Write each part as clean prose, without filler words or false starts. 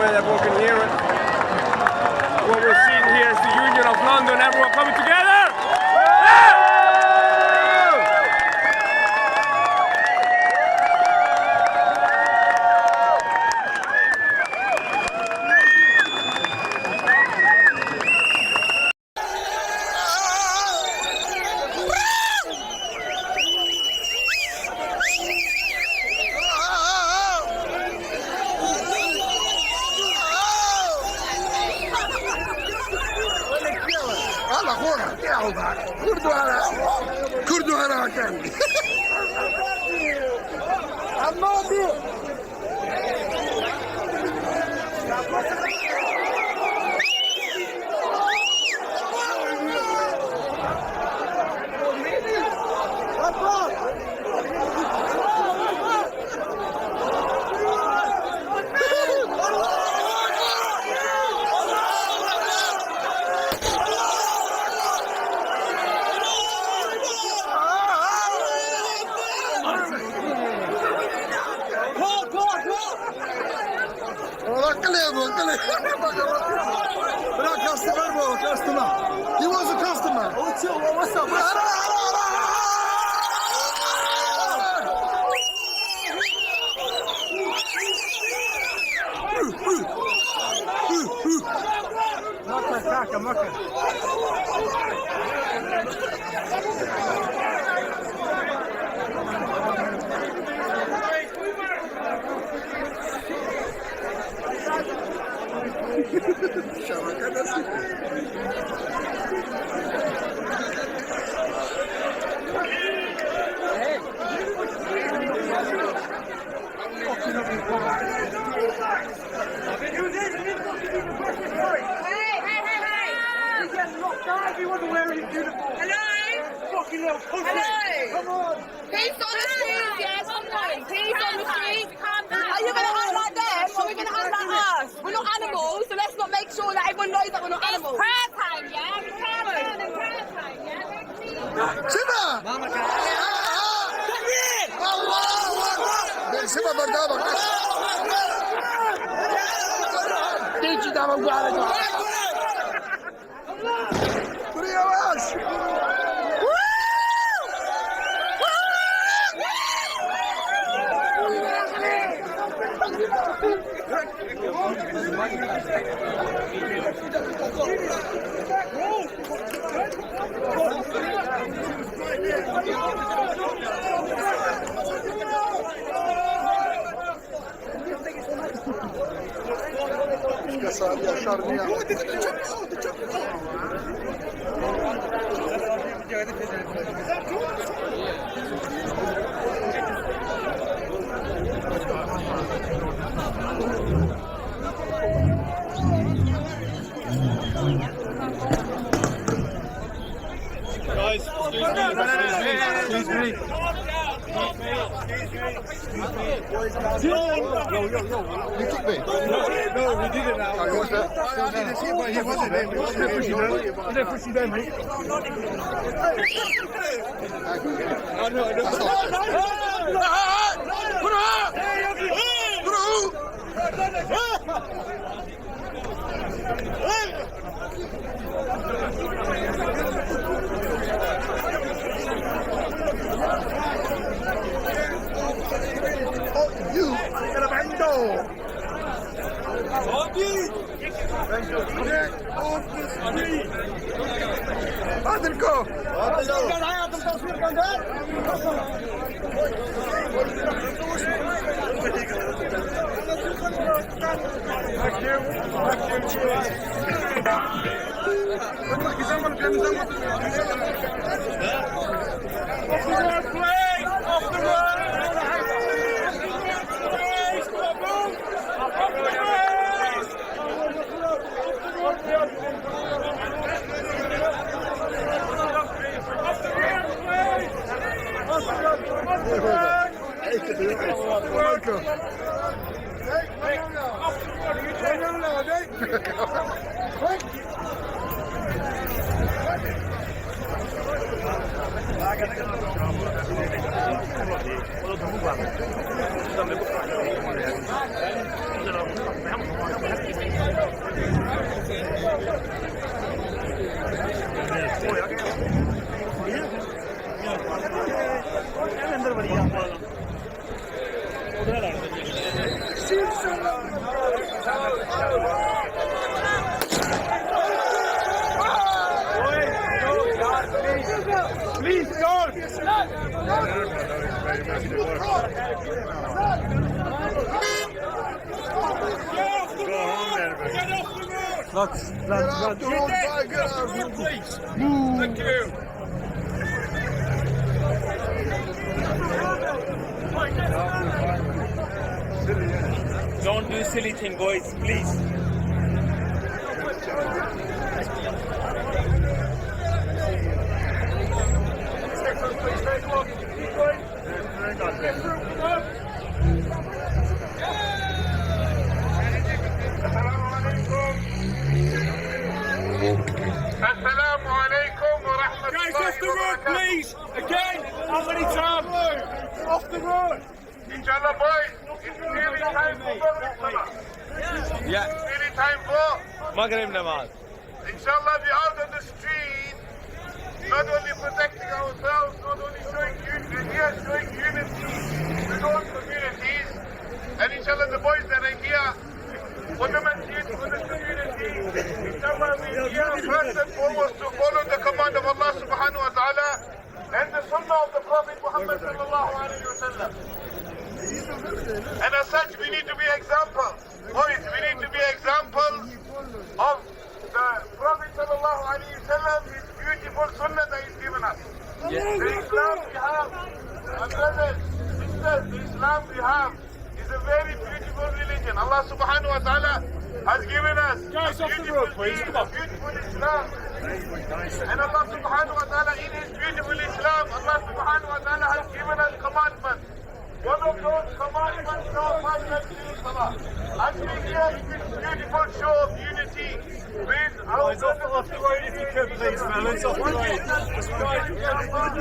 maybe everyone can hear it. What we're seeing here is the Union of London, everyone coming together! Yeah! كردو أنا كان He was a customer. What's up? Peace on the streets, yes, peace on the streets. Are you going to act like them or are we going to act like us? We're not animals, so let's not make sure that everyone knows that we're not animals. It's prayer time, yeah? It's prayer time, yeah? Simba! Simba bardava. Dici dava uguale qua. Guys, excuse me. You took me? No, we did it now. Oh, you watched that? But he wasn't there. I didn't push you down, mate. I You era bando. Adilko. got Lads, Get lads, off lads. the road, boy, get off. Please. Thank you. Don't do silly thing, boys, please. Assalamu alaikum wa rahmatullahi Guys, off the wa road, barakatuh. please. Again, how many times? Off the road. Inshallah, boys, it's nearly time for Maghrib Salah. Yeah. Nearly time for. Maghrib namaz. Inshallah, we out on the street, not only protecting ourselves, not only showing unity, we are showing unity with all communities. And inshallah, the boys that are here, for the masjid, for the community, inshallah, we are here first and foremost to follow the command of Allah subhanahu wa ta'ala and the sunnah of the Prophet Muhammad sallallahu alayhi wa sallam. And as such, we need to be examples. Boys, we need to be examples of the Prophet sallallahu alayhi wa sallam, his beautiful sunnah that he's given us. The Islam we have, my brothers, sisters, the Islam we have is a very beautiful religion. Allah subhanahu wa ta'ala has given us Guys, a off the beautiful road, please. deen, Come on. a beautiful Islam. And Allah subhanahu wa ta'ala, in his beautiful Islam, Allah subhanahu wa ta'ala has given us commandments. One of those commandments is our five times salah. As we hear this beautiful show of unity with our Off the road if you could, please, fellas. Off the road.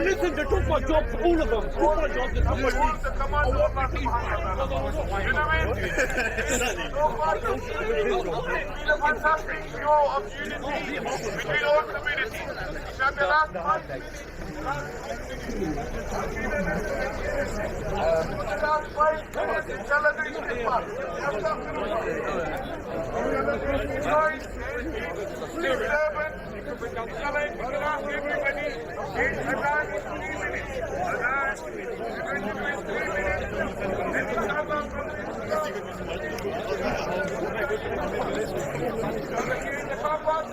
Listen, they're doing my job, all of them. Doing my job, they're doing my job. the command of Allah subhanahu wa ta'ala. You know what I mean? So far, it's been a fantastic show of unity between all communities. Inshallah, the last 5 minutes. Inshallah, there is istighfar. Inshallah, if you can ask everybody, it's Adhan in 3 minutes. Adhan is going to do in 3 minutes. And inshallah, inshallah, here in the car park,